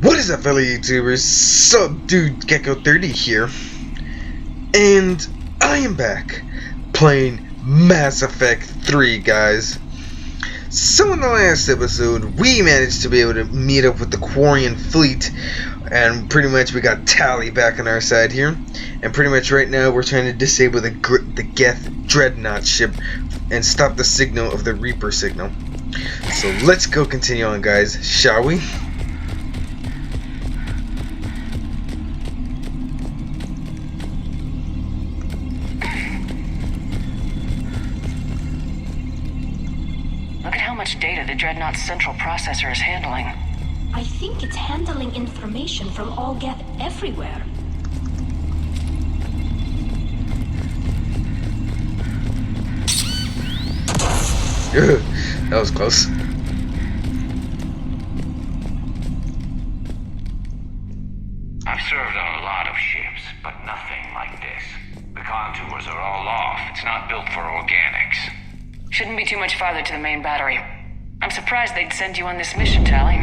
What is up, fellow YouTubers? Dude Gecko 30 here, and I am back playing Mass Effect 3, guys. So in the last episode, we managed to be able to meet up with the Quarian fleet, and pretty much we got Tali back on our side here. And pretty much right now, we're trying to disable the Geth Dreadnought ship and stop the signal of the Reaper signal. So let's go continue on, guys, shall we? Look at how much data the Dreadnought's central processor is handling. I think it's handling information from all Geth everywhere. That was close. I've served on a lot of ships, but nothing like this. The contours are all off. It's not built for organics. Shouldn't be too much farther to the main battery. I'm surprised they'd send you on this mission, Tali.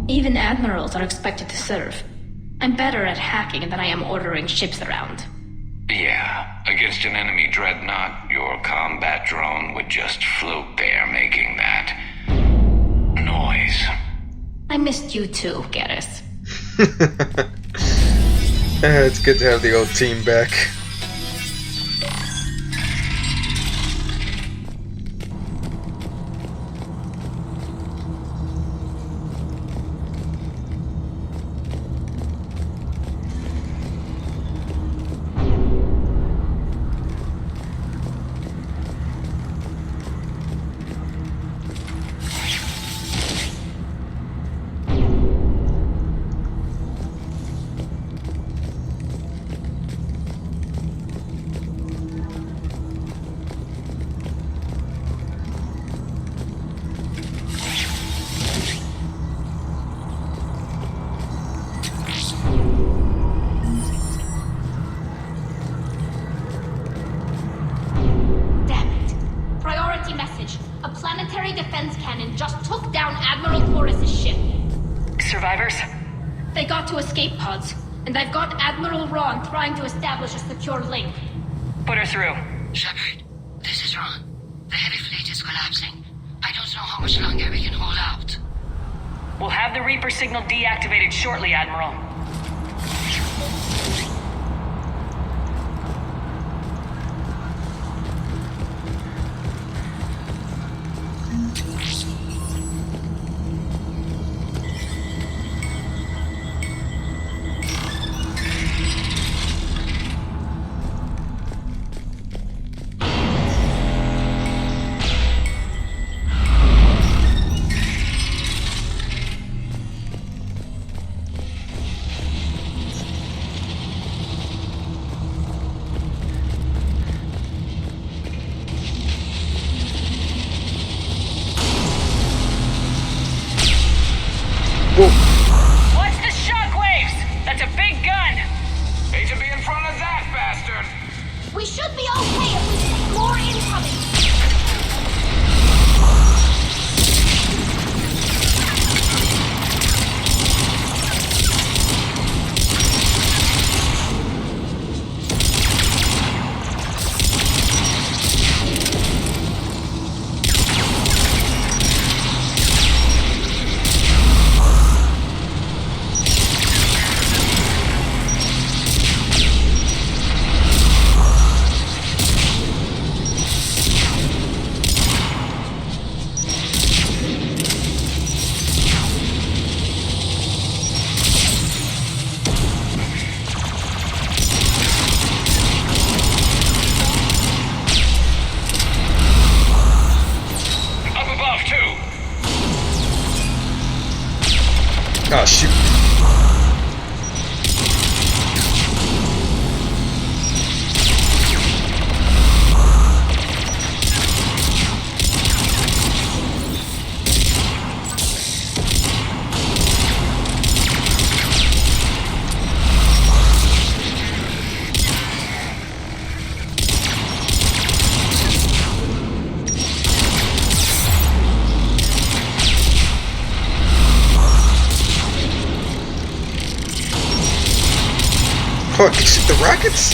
Even admirals are expected to serve. I'm better at hacking than I am ordering ships around. Yeah, against an enemy dreadnought, your combat drone would just float there making that noise. I missed you too, Garrus. It's good to have the old team back. Defense cannon just took down Admiral Taurus's ship. Survivors? They got to escape pods, and I've got Admiral Ron trying to establish a secure link. Put her through. Shepard, this is Ron. The heavy fleet is collapsing. I don't know how much longer we can hold out. We'll have the Reaper signal deactivated shortly, Admiral. Watch the shockwaves! That's a big gun! Hate to be in front of that bastard! We should be okay if we see more incoming. Oh, shoot. Oh, I can shoot the rockets?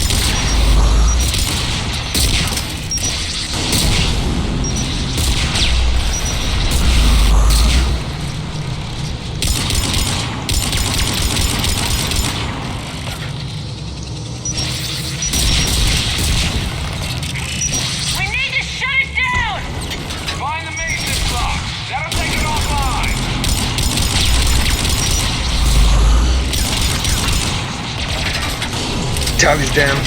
We need to shut it down! Find the maintenance box. That'll take it offline. Tally's down.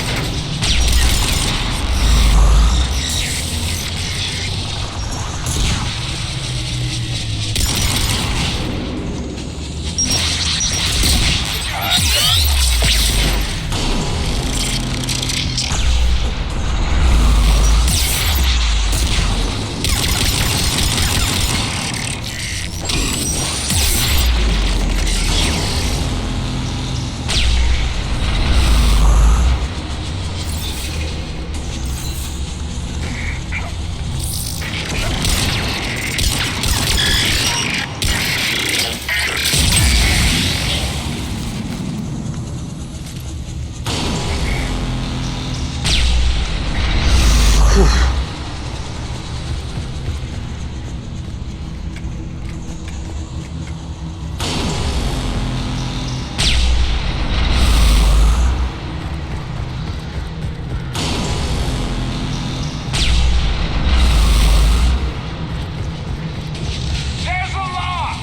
There's a lock.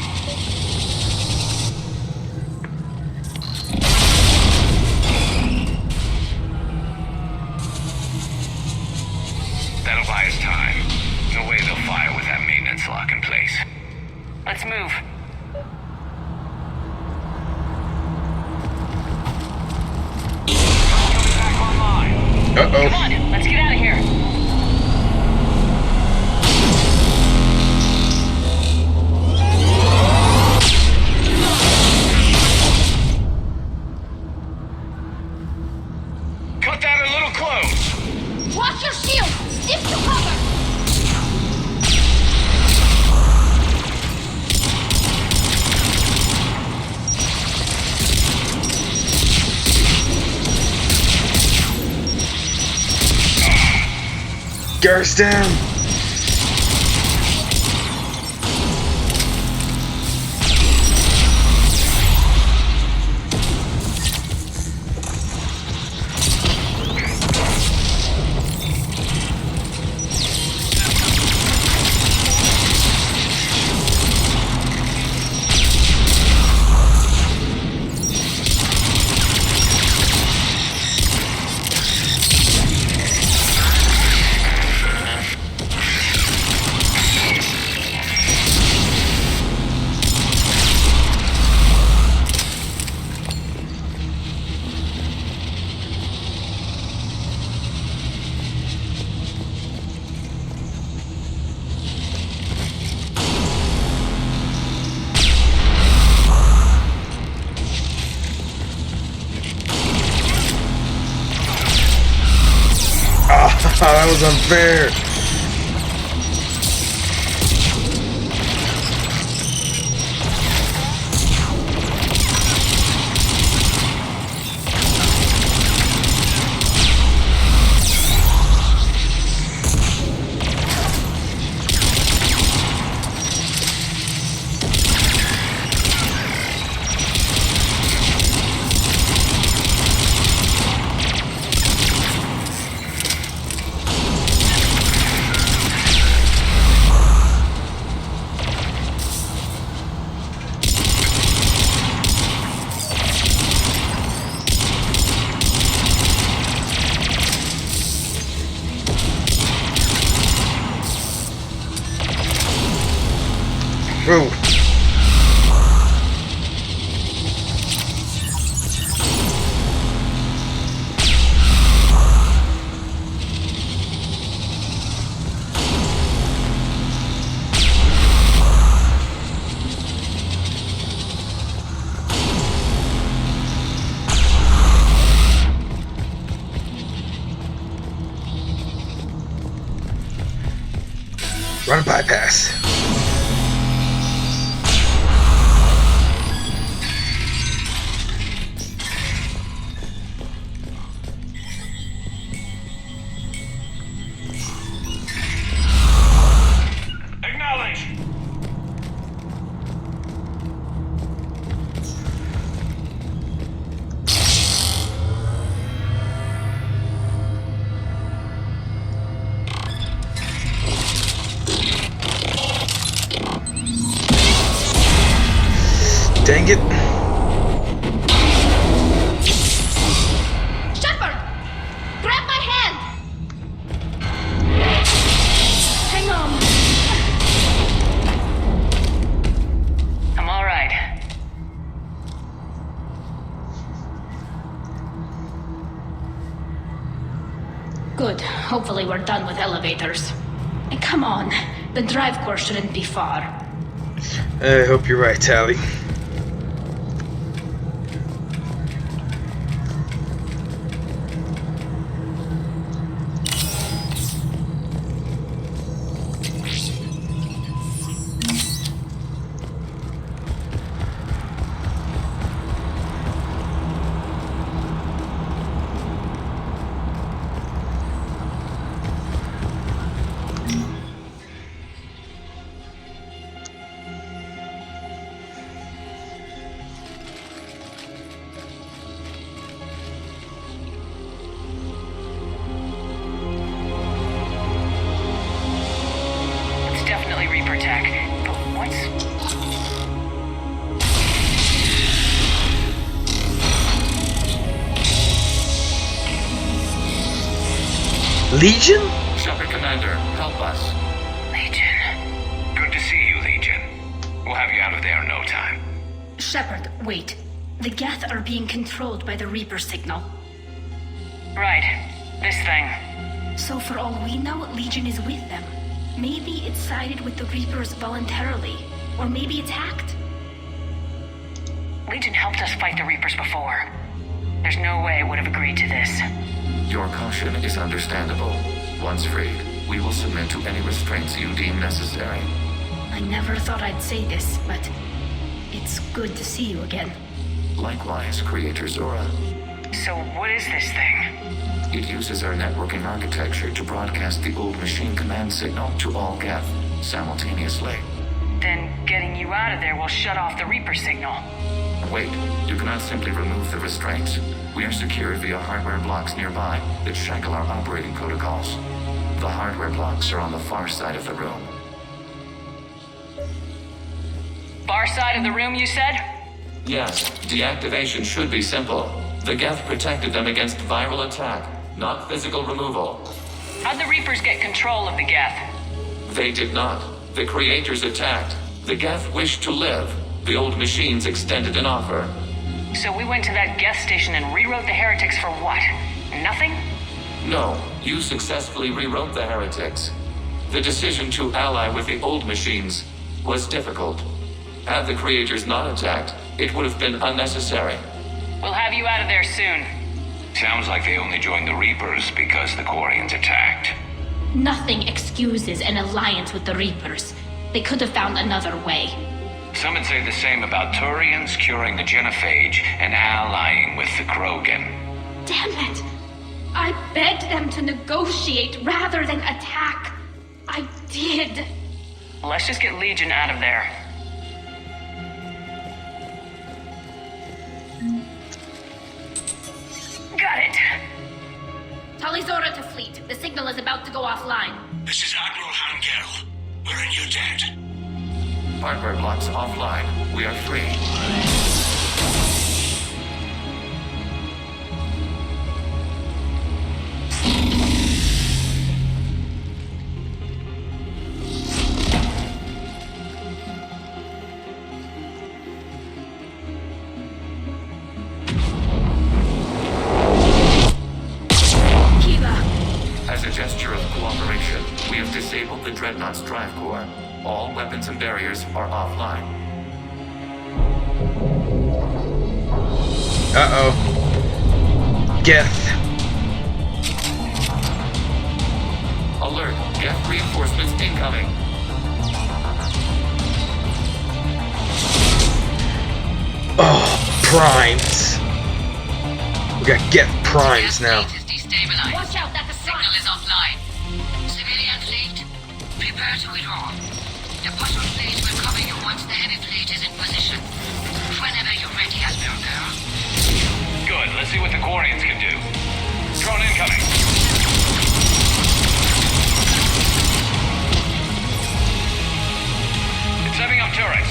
That'll buy us time. No way they'll fire with that maintenance lock in place. Let's move. Coming back online. Come Uh-oh. on, let's get out of here. Cut that a little close. Watch your shield! Stick to cover! Gar's down. Ah, that was unfair. Ooh. Run a bypass. Dang it. Shepard! Grab my hand! Hang on. I'm all right. Good. Hopefully we're done with elevators. And come on, the drive core shouldn't be far. I hope you're right, Tally. It's definitely Reaper tech. But what's... Legion? Shepard Commander, help us. Legion. Good to see you, Legion. We'll have you out of there in no time. Shepard, wait. The Geth are being controlled by the Reaper signal. Right. This thing. So for all we know, Legion is with them. Maybe it sided with the Reapers voluntarily. Or maybe it's hacked. Legion helped us fight the Reapers before. There's no way it would have agreed to this. Your caution is understandable. Once freed, we will submit to any restraints you deem necessary. I never thought I'd say this, but it's good to see you again. Likewise, Creator Zora. So what is this thing? It uses our networking architecture to broadcast the old machine command signal to all Geth simultaneously. Then getting you out of there will shut off the Reaper signal. Wait, you cannot simply remove the restraints. We are secured via hardware blocks nearby that shackle our operating protocols. The hardware blocks are on the far side of the room. Far side of the room, you said? Yes, deactivation should be simple. The Geth protected them against viral attack, not physical removal. How'd the Reapers get control of the Geth? They did not. The Creators attacked. The Geth wished to live. The old machines extended an offer. So we went to that Geth station and rewrote the heretics for what? Nothing? No, you successfully rewrote the heretics. The decision to ally with the old machines was difficult. Had the Creators not attacked, it would have been unnecessary. We'll have you out of there soon. Sounds like they only joined the Reapers because the Quarians attacked. Nothing excuses an alliance with the Reapers. They could have found another way. Some would say the same about Turians curing the genophage and allying with the Krogan. Damn it! I begged them to negotiate rather than attack. I did. Let's just get Legion out of there. Got it. Talizora to fleet. The signal is about to go offline. This is Admiral Hangel. We're in your debt. Hardware blocks offline. We are free. As a gesture of cooperation, we have disabled the Dreadnought's drive core. All weapons and barriers are offline. Uh-oh. Geth. Alert! Geth reinforcements incoming! Oh, primes. We got Geth primes now. Fleet is destabilized. Watch out, that's a Signal is offline. Civilian fleet, prepare to withdraw. The bottom fleet will cover you once the heavy fleet is in position. Whenever you're ready, Admiral. Good, let's see what the Quarians can do. Drone incoming! It's setting up turrets.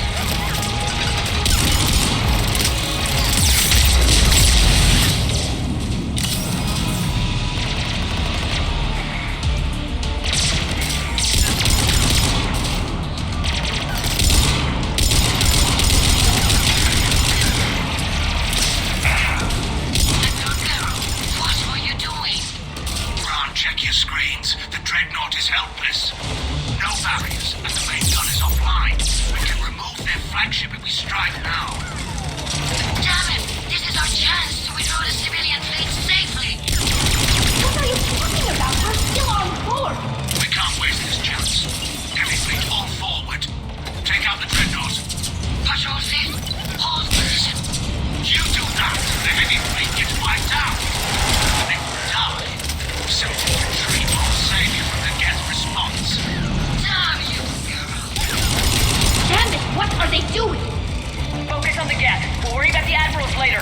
the Admirals later.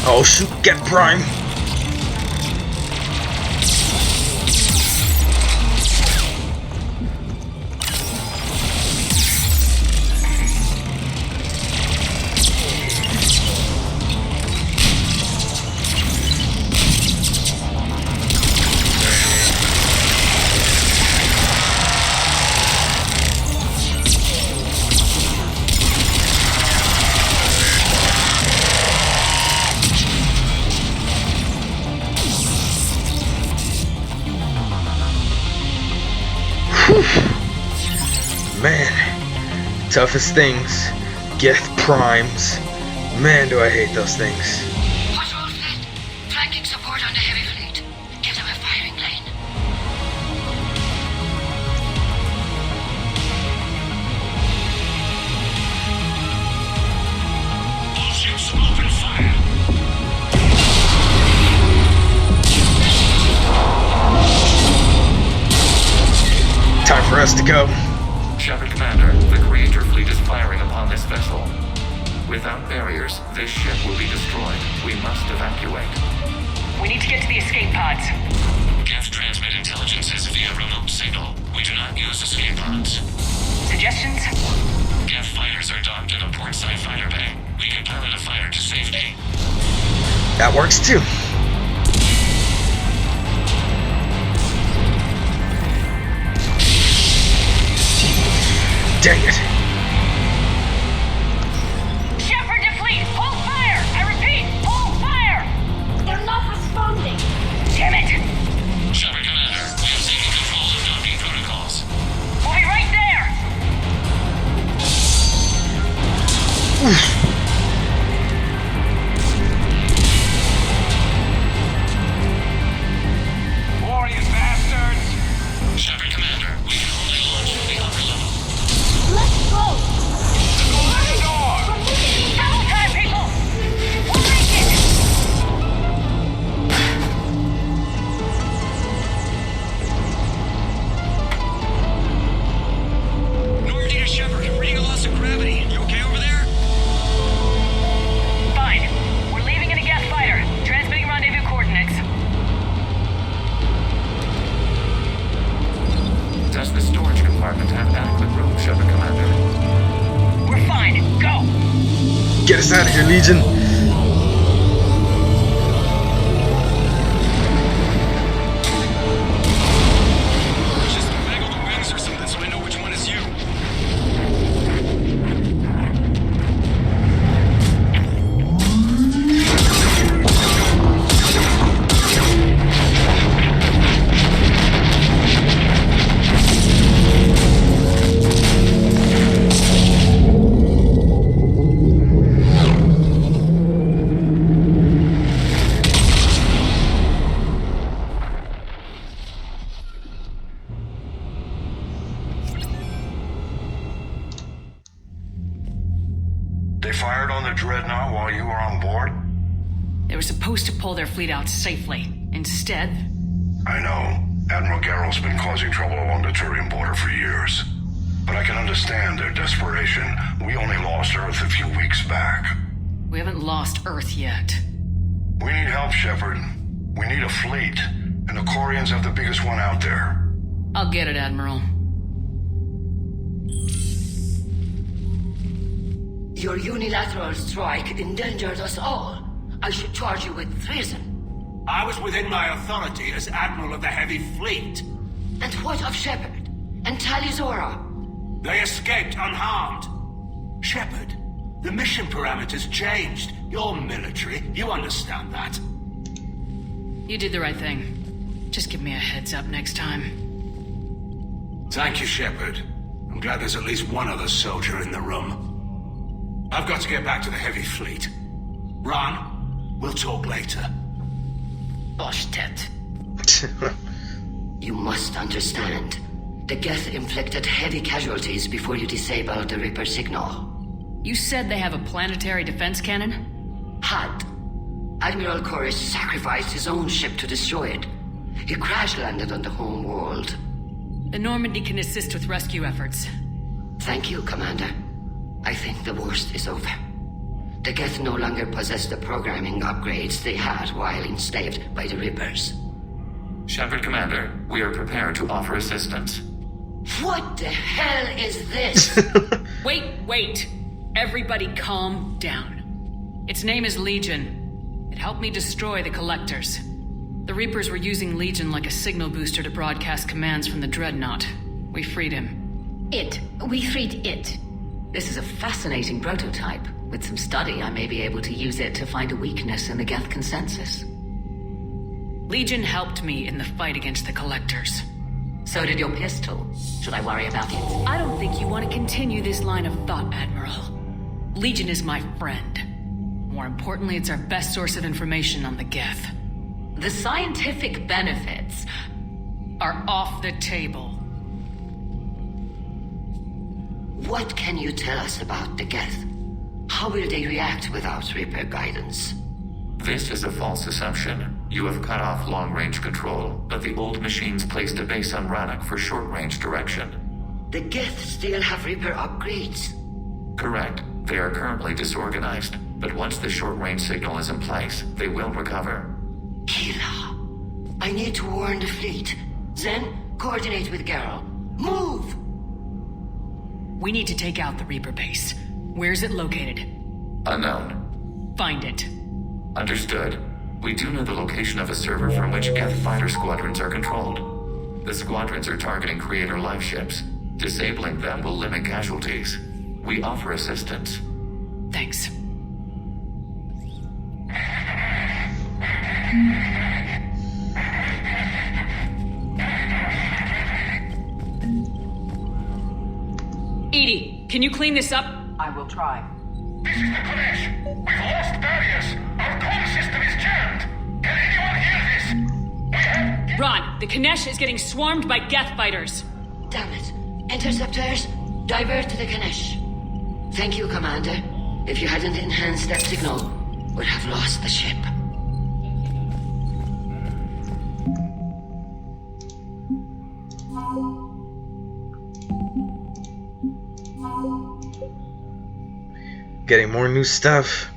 Oh shoot, get Prime! Man, toughest things, Geth Primes. Man, do I hate those things. Patrol fleet, flanking support on the heavy fleet. Give them a firing lane. All ships open fire. Time for us to go. Shepard Commander, the Creator fleet is firing upon this vessel. Without barriers, this ship will be destroyed. We must evacuate. We need to get to the escape pods. Geth transmit intelligences via remote signal. We do not use escape pods. Suggestions? Geth fighters are docked at a portside fighter bay. We can pilot a fighter to safety. That works too. Dang it. Shepard to fleet! Hold fire! I repeat, hold fire! They're not responding. Damn it! Shepard Commander, we have taken control of docking protocols. We'll be right there! Warriors bastards! Shepard Commander, we can only launch from the upper level. Let's go. Open the door! Double time, people! We'll make it! Normandy to Shepard, reading a loss of gravity. You okay over there? Fine. We're leaving in a Geth fighter. Transmitting rendezvous coordinates. Does the storage compartment have adequate room, Shepard Commander? We're fine. Go! Get us out of here, Legion. Just waggle the wings or something so I know which one is you. They fired on the Dreadnought while you were on board? They were supposed to pull their fleet out safely. Instead, I know. Admiral Garrow's been causing trouble along the Turian border for years. But I can understand their desperation. We only lost Earth a few weeks back. we haven't lost Earth yet. We need help, Shepard. We need a fleet. And the Corians have the biggest one out there. I'll get it, Admiral. Your unilateral strike endangered us all. I should charge you with treason. I was within my authority as Admiral of the Heavy Fleet. And what of Shepard? And Talizora? They escaped unharmed. Shepard, the mission parameters changed. You're military. You understand that. You did the right thing. Just give me a heads up next time. Thank you, Shepard. I'm glad there's at least one other soldier in the room. I've got to get back to the heavy fleet. Ron, we'll talk later. Boshtet. You must understand. The Geth inflicted heavy casualties before you disabled the Reaper signal. You said they have a planetary defense cannon? Had. Admiral Koris sacrificed his own ship to destroy it. He crash-landed on the home world. The Normandy can assist with rescue efforts. Thank you, Commander. I think the worst is over. The Geth no longer possess the programming upgrades they had while enslaved by the Reapers. Shepard Commander, we are prepared to offer assistance. What the hell is this? Wait! Everybody calm down. Its name is Legion. It helped me destroy the Collectors. The Reapers were using Legion like a signal booster to broadcast commands from the Dreadnought. We freed him. We freed it. This is a fascinating prototype. With some study, I may be able to use it to find a weakness in the Geth consensus. Legion helped me in the fight against the Collectors. So did your pistol. Should I worry about it? I don't think you want to continue this line of thought, Admiral. Legion is my friend. More importantly, it's our best source of information on the Geth. The scientific benefits are off the table. What can you tell us about the Geth? How will they react without Reaper guidance? This is a false assumption. You have cut off long-range control, but the old machines placed a base on Rannoch for short-range direction. The Geth still have Reaper upgrades? Correct. They are currently disorganized, but once the short-range signal is in place, they will recover. Kila, I need to warn the fleet. Then, coordinate with Geralt. Move! We need to take out the Reaper base. Where's it located? Unknown. Find it. Understood. We do know the location of a server from which Geth fighter squadrons are controlled. The squadrons are targeting Creator life ships. Disabling them will limit casualties. We offer assistance. Thanks. Edie, can you clean this up? I will try. This is the Kodesh. We've lost barriers. Our comm system is jammed. Can anyone hear this? We have... Ron, the Kanesh is getting swarmed by Geth fighters. Damn it. Interceptors, divert to the Kanesh. Thank you, Commander. If you hadn't enhanced that signal, we'd have lost the ship. Getting more new stuff.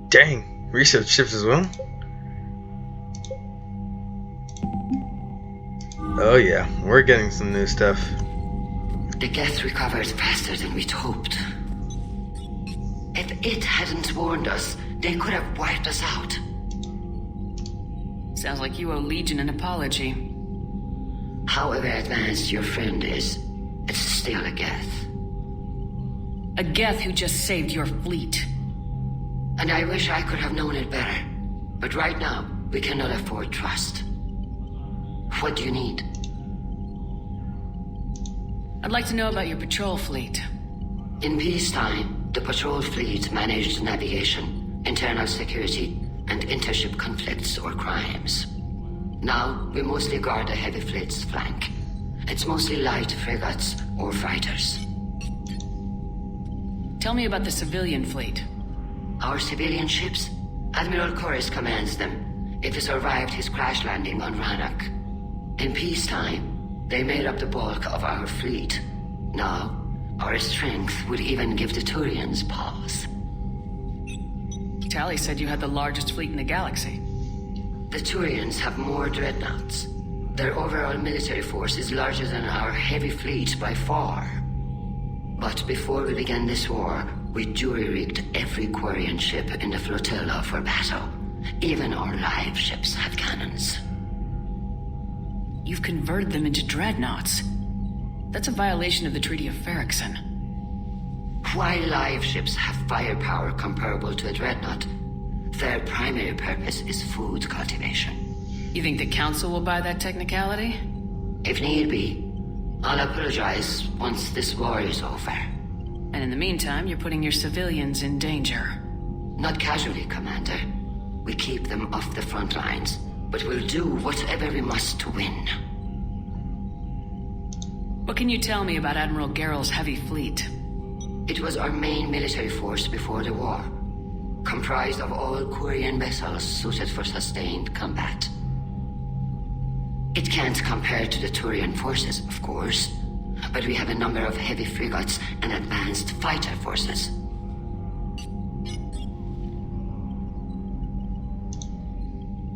Dang, research ships as well. Oh yeah, we're getting some new stuff. The Geth recovered faster than we'd hoped. If it hadn't warned us, they could have wiped us out. Sounds like you owe Legion an apology. However advanced your friend is, it's still a Geth. A Geth who just saved your fleet. And I wish I could have known it better. But right now, we cannot afford trust. What do you need? I'd like to know about your patrol fleet. In peacetime, the patrol fleet managed navigation, internal security, and intership conflicts or crimes. Now, we mostly guard the heavy fleet's flank. It's mostly light frigates or fighters. Tell me about the civilian fleet. Our civilian ships? Admiral Koris commands them. It survived his crash landing on Rannoch. In peacetime, they made up the bulk of our fleet. Now, our strength would even give the Turians pause. Tally said you had the largest fleet in the galaxy. The Turians have more dreadnoughts. Their overall military force is larger than our heavy fleet by far. But before we began this war, we jury-rigged every Quarian ship in the flotilla for battle. Even our live ships had cannons. You've converted them into dreadnoughts. That's a violation of the Treaty of Ferrixon. While live ships have firepower comparable to a dreadnought, their primary purpose is food cultivation. You think the Council will buy that technicality? If need be, I'll apologize once this war is over. And in the meantime, you're putting your civilians in danger. Not casually, Commander. We keep them off the front lines, but we'll do whatever we must to win. What can you tell me about Admiral Garrel's heavy fleet? It was our main military force before the war, comprised of all Quarian vessels suited for sustained combat. It can't compare to the Turian forces, of course, but we have a number of heavy frigates and advanced fighter forces.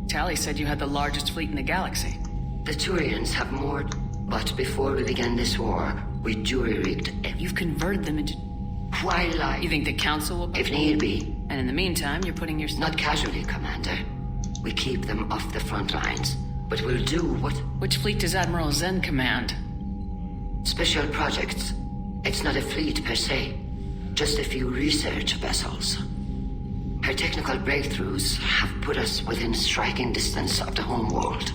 Tally said you had the largest fleet in the galaxy. The Turians have more, but before we began this war, we jury-rigged. You've converted them into... While I... You think the Council will... If need be. And in the meantime, you're putting your... Not casually, Commander. We keep them off the front lines, but we'll do what... Which fleet does Admiral Zen command? Special projects. It's not a fleet per se, just a few research vessels. Her technical breakthroughs have put us within striking distance of the home world.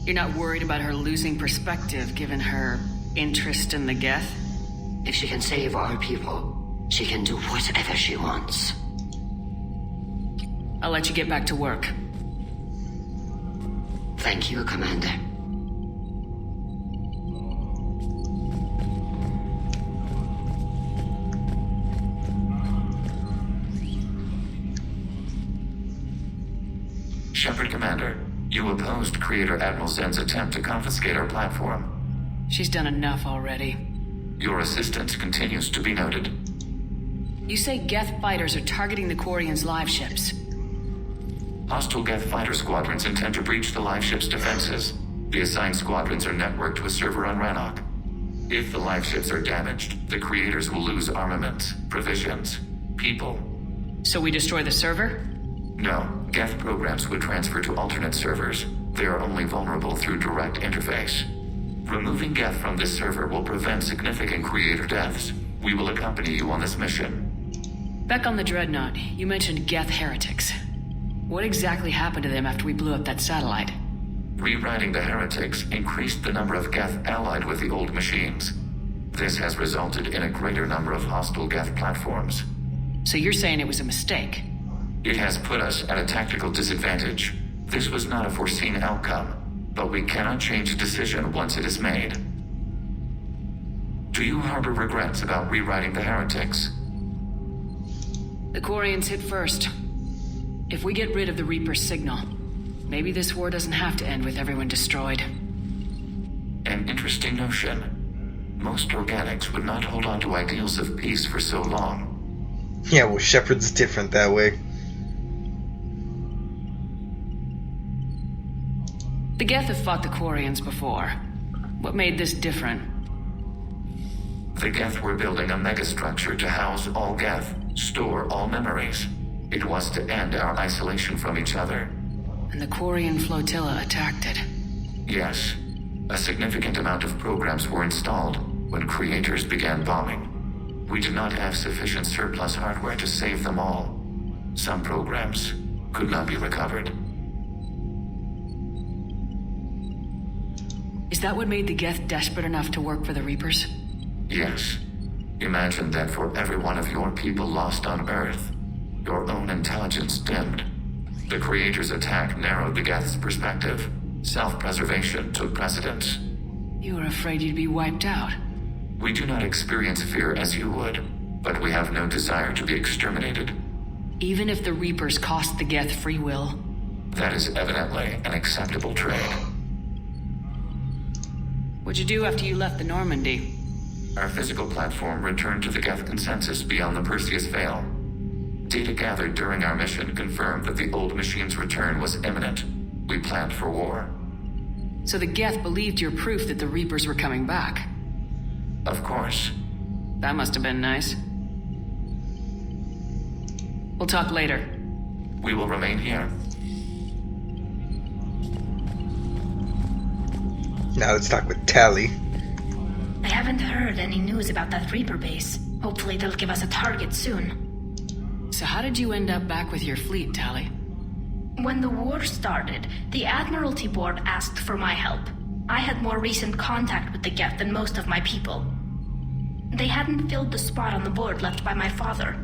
You're not worried about her losing perspective, given her interest in the Geth? If she can save our people, she can do whatever she wants. I'll let you get back to work. Thank you, Commander. Shepard, Commander, you opposed Creator Admiral Zen's attempt to confiscate our platform. She's done enough already. Your assistance continues to be noted. You say Geth fighters are targeting the Quarians' live ships. Hostile Geth fighter squadrons intend to breach the live ship's defenses. The assigned squadrons are networked to a server on Rannoch. If the live ships are damaged, the Creators will lose armaments, provisions, people. So we destroy the server? No, Geth programs would transfer to alternate servers. They are only vulnerable through direct interface. Removing Geth from this server will prevent significant Creator deaths. We will accompany you on this mission. Back on the Dreadnought, you mentioned Geth heretics. What exactly happened to them after we blew up that satellite? Rewriting the heretics increased the number of Geth allied with the old machines. This has resulted in a greater number of hostile Geth platforms. So you're saying it was a mistake? It has put us at a tactical disadvantage. This was not a foreseen outcome, but we cannot change a decision once it is made. Do you harbor regrets about rewriting the heretics? The Quarians hit first. If we get rid of the Reaper's signal, maybe this war doesn't have to end with everyone destroyed. An interesting notion. Most organics would not hold on to ideals of peace for so long. Yeah, well, Shepard's different that way. The Geth have fought the Quarians before. What made this different? The Geth were building a megastructure to house all Geth, store all memories. It was to end our isolation from each other. And the Quarian flotilla attacked it. Yes. A significant amount of programs were installed when Creators began bombing. We did not have sufficient surplus hardware to save them all. Some programs could not be recovered. Is that what made the Geth desperate enough to work for the Reapers? Yes. Imagine that for every one of your people lost on Earth, your own intelligence dimmed. The Creators' attack narrowed the Geth's perspective. Self-preservation took precedence. You were afraid you'd be wiped out. We do not experience fear as you would, but we have no desire to be exterminated. Even if the Reapers cost the Geth free will? That is evidently an acceptable trade. What'd you do after you left the Normandy? Our physical platform returned to the Geth consensus beyond the Perseus Veil. Data gathered during our mission confirmed that the old machine's return was imminent. We planned for war. So the Geth believed your proof that the Reapers were coming back? Of course. That must have been nice. We'll talk later. We will remain here. Now let's talk with Tally. I haven't heard any news about that Reaper base. Hopefully they'll give us a target soon. So how did you end up back with your fleet, Tally? When the war started, the Admiralty Board asked for my help. I had more recent contact with the Geth than most of my people. They hadn't filled the spot on the board left by my father.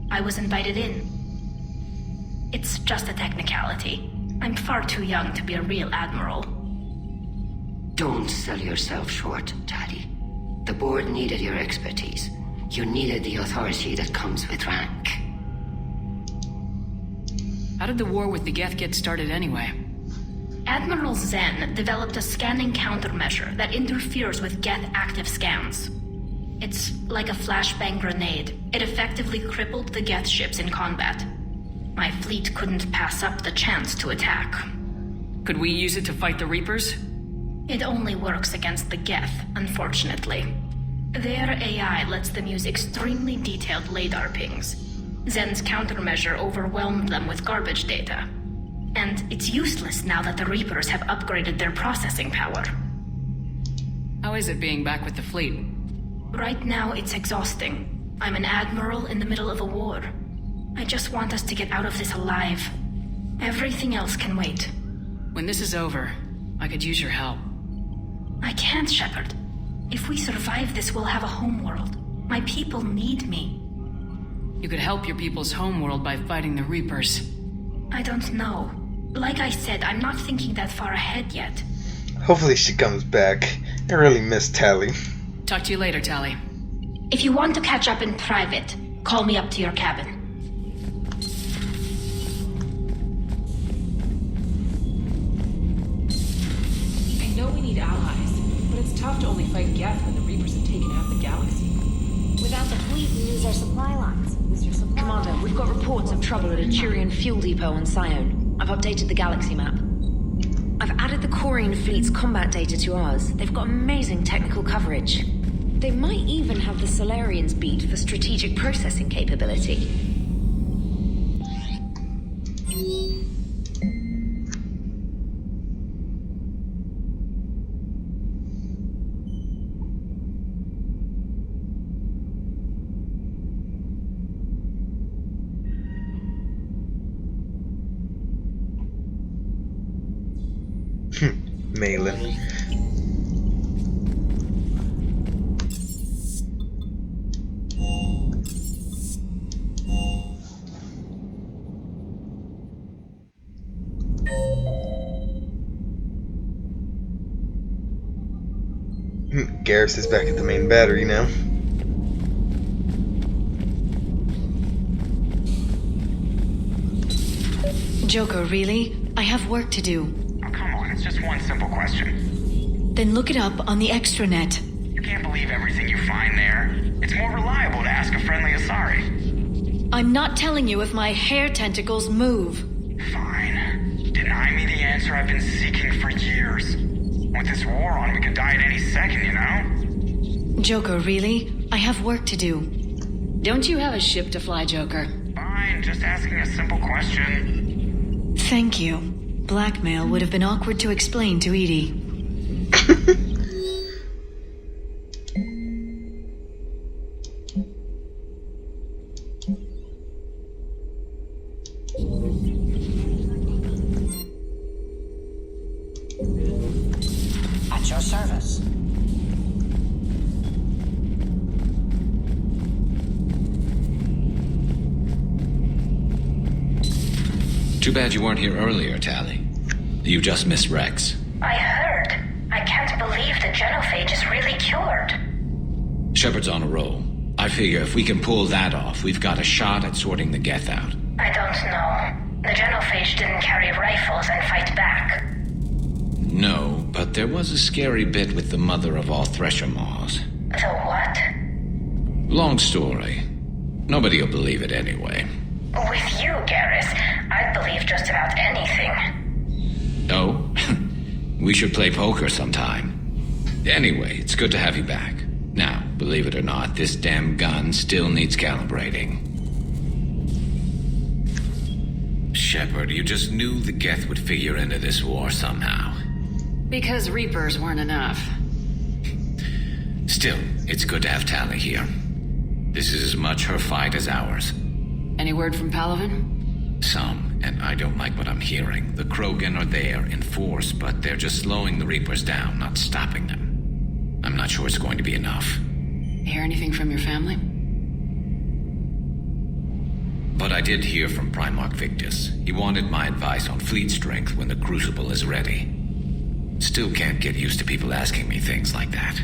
I was invited in. It's just a technicality. I'm far too young to be a real admiral. Don't sell yourself short, Taddy. The board needed your expertise. You needed the authority that comes with rank. How did the war with the Geth get started anyway? Admiral Zen developed a scanning countermeasure that interferes with Geth active scans. It's like a flashbang grenade. It effectively crippled the Geth ships in combat. My fleet couldn't pass up the chance to attack. Could we use it to fight the Reapers? It only works against the Geth, unfortunately. Their AI lets them use extremely detailed LADAR pings. Zen's countermeasure overwhelmed them with garbage data. And it's useless now that the Reapers have upgraded their processing power. How is it being back with the fleet? Right now, it's exhausting. I'm an admiral in the middle of a war. I just want us to get out of this alive. Everything else can wait. When this is over, I could use your help. I can't, Shepard. If we survive this, we'll have a homeworld. My people need me. You could help your people's homeworld by fighting the Reapers. I don't know. Like I said, I'm not thinking that far ahead yet. Hopefully she comes back. I really miss Tally. Talk to you later, Tally. If you want to catch up in private, call me up to your cabin. I know we need allies, but it's tough to only fight Geth when the Reapers have taken out the galaxy. Without the fleet, we lose our supply lines. Commander, we've got reports of trouble at a Turian fuel depot on Sion. I've updated the galaxy map. I've added the Corian fleet's combat data to ours. They've got amazing technical coverage. They might even have the Solarians beat for strategic processing capability. Malin. Garrus is back at the main battery now. Joker, really? I have work to do. Oh, come on, it's just one simple question. Then look it up on the extranet. You can't believe everything you find there. It's more reliable to ask a friendly Asari. I'm not telling you if my hair tentacles move. Fine. Deny me the answer I've been seeking for years. With this war on, we could die at any second, you know? Joker, really? I have work to do. Don't you have a ship to fly, Joker? Fine, just asking a simple question. Thank you. Blackmail would have been awkward to explain to Edie. At your service. Too bad you weren't here earlier, Tally. You just missed Rex. I heard. I can't believe the genophage is really cured. Shepard's on a roll. I figure if we can pull that off, we've got a shot at sorting the Geth out. I don't know. The genophage didn't carry rifles and fight back. No, but there was a scary bit with the mother of all Thresher Maws. The what? Long story. Nobody'll believe it anyway. With you, Garrus, I'd believe just about anything. Oh? We should play poker sometime. Anyway, it's good to have you back. Now, believe it or not, this damn gun still needs calibrating. Shepard, you just knew the Geth would figure into this war somehow. Because Reapers weren't enough. Still, it's good to have Tali here. This is as much her fight as ours. Any word from Palaven? Some, and I don't like what I'm hearing. The Krogan are there in force, but they're just slowing the Reapers down, not stopping them. I'm not sure it's going to be enough. Hear anything from your family? But I did hear from Primarch Victus. He wanted my advice on fleet strength when the Crucible is ready. Still can't get used to people asking me things like that.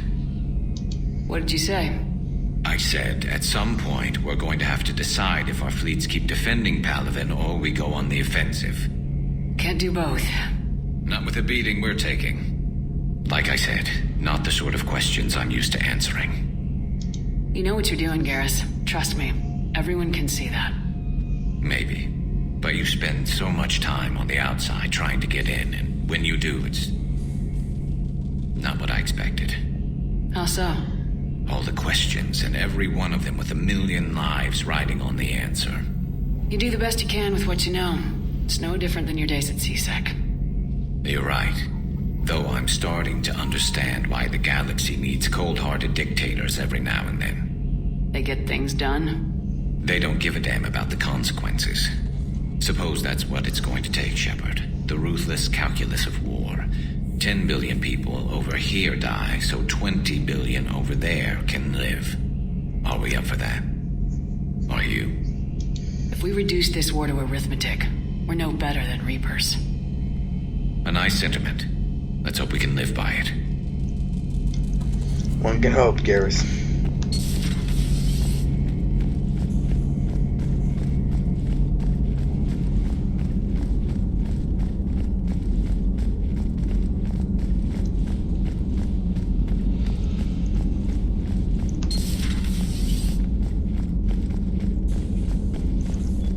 What did you say? I said, at some point, we're going to have to decide if our fleets keep defending Palaven or we go on the offensive. Can't do both. Not with the beating we're taking. Like I said, not the sort of questions I'm used to answering. You know what you're doing, Garrus. Trust me. Everyone can see that. Maybe. But you spend so much time on the outside trying to get in, and when you do, it's not what I expected. How so? All the questions, and every one of them with a million lives riding on the answer. You do the best you can with what you know. It's no different than your days at CSEC. You're right. Though I'm starting to understand why the galaxy needs cold-hearted dictators every now and then. They get things done? They don't give a damn about the consequences. Suppose that's what it's going to take, Shepard. The ruthless calculus of war. 10 billion people over here die, so 20 billion over there can live. Are we up for that? Are you? If we reduce this war to arithmetic, we're no better than Reapers. A nice sentiment. Let's hope we can live by it. One can hope, Garrus.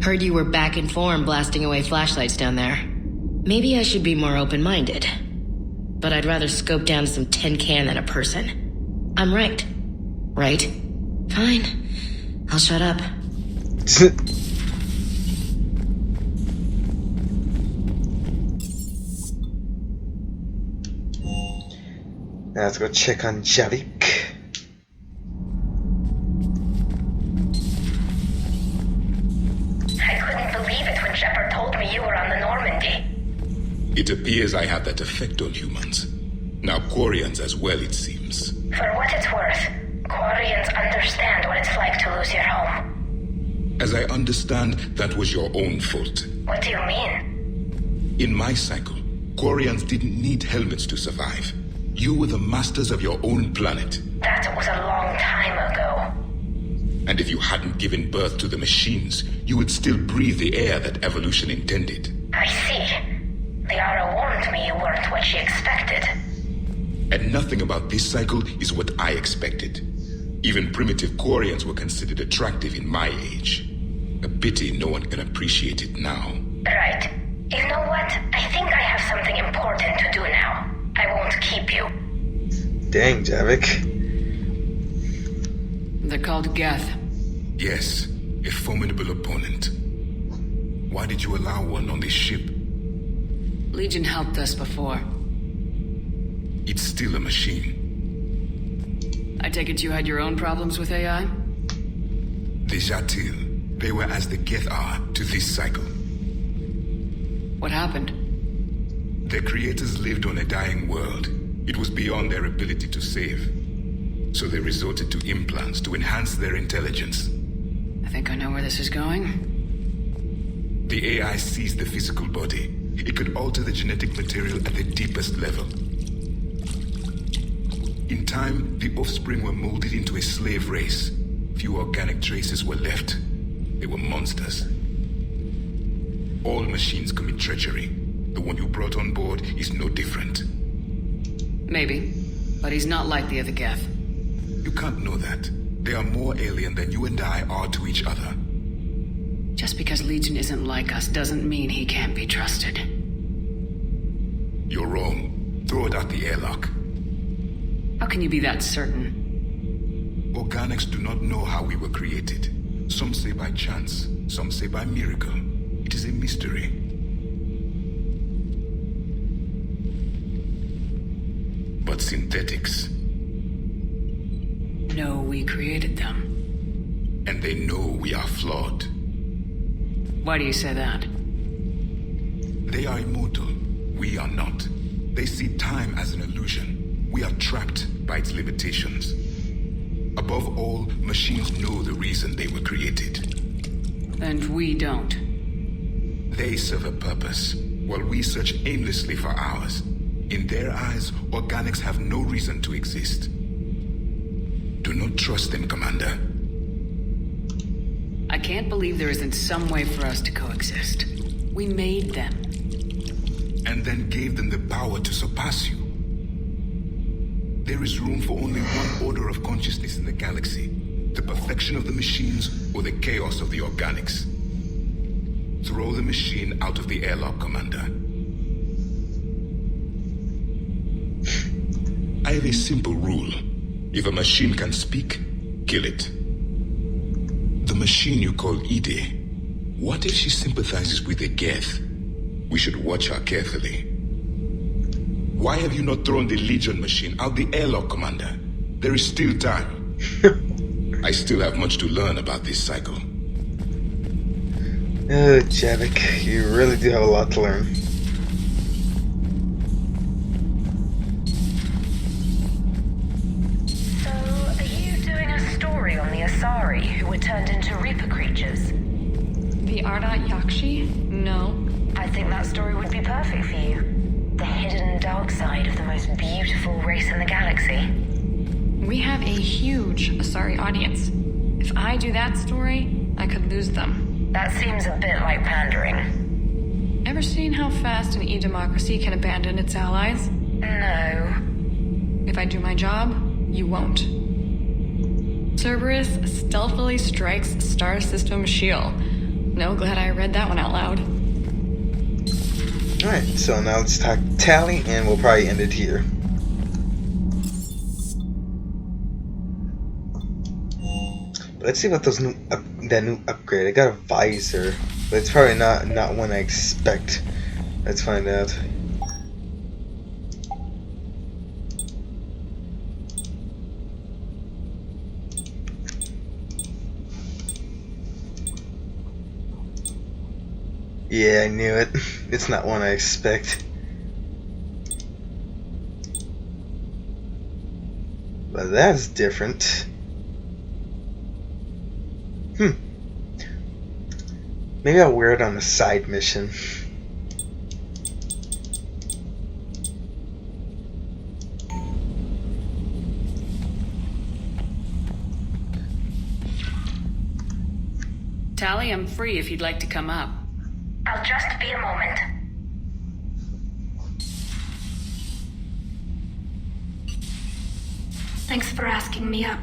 Heard you were back in form blasting away flashlights down there. Maybe I should be more open-minded. But I'd rather scope down some tin can than a person. I'm right. Right? Fine. I'll shut up. Now let's go check on Javik. Shepard told me you were on the Normandy. It appears I have that effect on humans. Now Quarians as well, it seems. For what it's worth, Quarians understand what it's like to lose your home. As I understand, that was your own fault. What do you mean? In my cycle, Quarians didn't need helmets to survive. You were the masters of your own planet. That was a long time ago. And if you hadn't given birth to the machines, you would still breathe the air that evolution intended. I see. Liara warned me you weren't what she expected. And nothing about this cycle is what I expected. Even primitive Quarians were considered attractive in my age. A pity no one can appreciate it now. Right. You know what? I think I have something important to do now. I won't keep you. Dang, Javik. They're called Geth. Yes, a formidable opponent. Why did you allow one on this ship? Legion helped us before. It's still a machine. I take it you had your own problems with AI? The Jatil, they were as the Geth are to this cycle. What happened? Their creators lived on a dying world. It was beyond their ability to save. So they resorted to implants to enhance their intelligence. I think I know where this is going. The AI seized the physical body. It could alter the genetic material at the deepest level. In time, the offspring were molded into a slave race. Few organic traces were left. They were monsters. All machines commit treachery. The one you brought on board is no different. Maybe, but he's not like the other Geth. You can't know that. They are more alien than you and I are to each other. Just because Legion isn't like us doesn't mean he can't be trusted. You're wrong. Throw it out the airlock. How can you be that certain? Organics do not know how we were created. Some say by chance, some say by miracle. It is a mystery. but synthetics. No, we created them. And they know we are flawed. Why do you say that? They are immortal. We are not. They see time as an illusion. We are trapped by its limitations. Above all, machines know the reason they were created. And we don't. They serve a purpose, while we search aimlessly for ours. In their eyes, organics have no reason to exist. Do not trust them, Commander. I can't believe there isn't some way for us to coexist. We made them. And then gave them the power to surpass you. There is room for only one order of consciousness in the galaxy. The perfection of the machines or the chaos of the organics. Throw the machine out of the airlock, Commander. I have a simple rule. If a machine can speak, kill it. The machine you call Ide, what if she sympathizes with the Geth? We should watch her carefully. Why have you not thrown the Legion machine out the airlock, Commander? There is still time. I still have much to learn about this cycle. Oh, Javik, you really do have a lot to learn. So, are you doing a story on the Asari who were turned into Reaper creatures? The Ardat Yakshi? No. I think that story would be perfect for you. The hidden dark side of the most beautiful race in the galaxy. We have a huge Asari audience. If I do that story, I could lose them. That seems a bit like pandering. Ever seen how fast an e-democracy can abandon its allies? No. If I do my job, you won't. Cerberus stealthily strikes Star System shield. No, glad I read that one out loud. Alright, so now let's talk Tally, and we'll probably end it here. But let's see about those that new upgrade. I got a visor, but it's probably not one I expect. Let's find out. Yeah, I knew it. It's not one I expect. But that's different. Maybe I'll wear it on a side mission. Tally, I'm free if you'd like to come up. I'll just be a moment. Thanks for asking me up.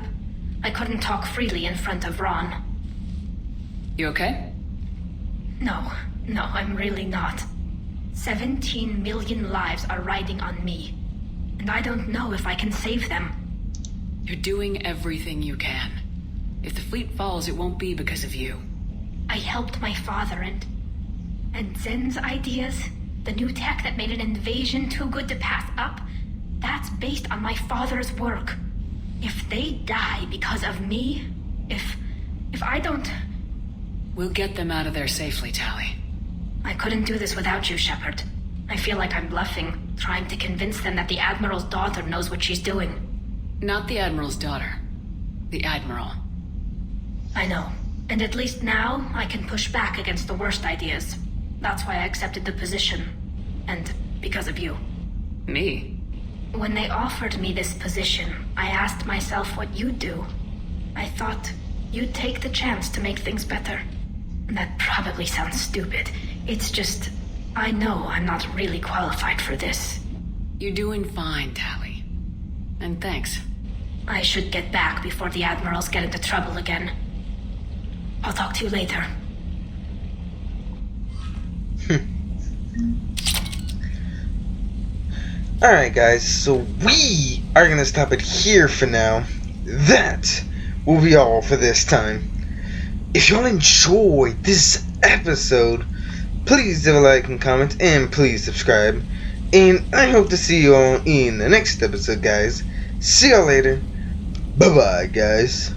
I couldn't talk freely in front of Ron. You okay? No, I'm really not. 17 million lives are riding on me. And I don't know if I can save them. You're doing everything you can. If the fleet falls, it won't be because of you. I helped my father and Zen's ideas, the new tech that made an invasion too good to pass up, that's based on my father's work. If they die because of me, if I don't... We'll get them out of there safely, Tally. I couldn't do this without you, Shepard. I feel like I'm bluffing, trying to convince them that the Admiral's daughter knows what she's doing. Not the Admiral's daughter. The Admiral. I know. And at least now, I can push back against the worst ideas. That's why I accepted the position. And because of you. Me? When they offered me this position, I asked myself what you'd do. I thought you'd take the chance to make things better. That probably sounds stupid. It's just, I know I'm not really qualified for this. You're doing fine, Tally. And thanks. I should get back before the Admirals get into trouble again. I'll talk to you later. Alright guys, so we are going to stop it here for now. That will be all for this time. If you all enjoyed this episode, please leave a like and comment, and please subscribe. And I hope to see you all in the next episode, guys. See y'all later. Bye-bye, guys.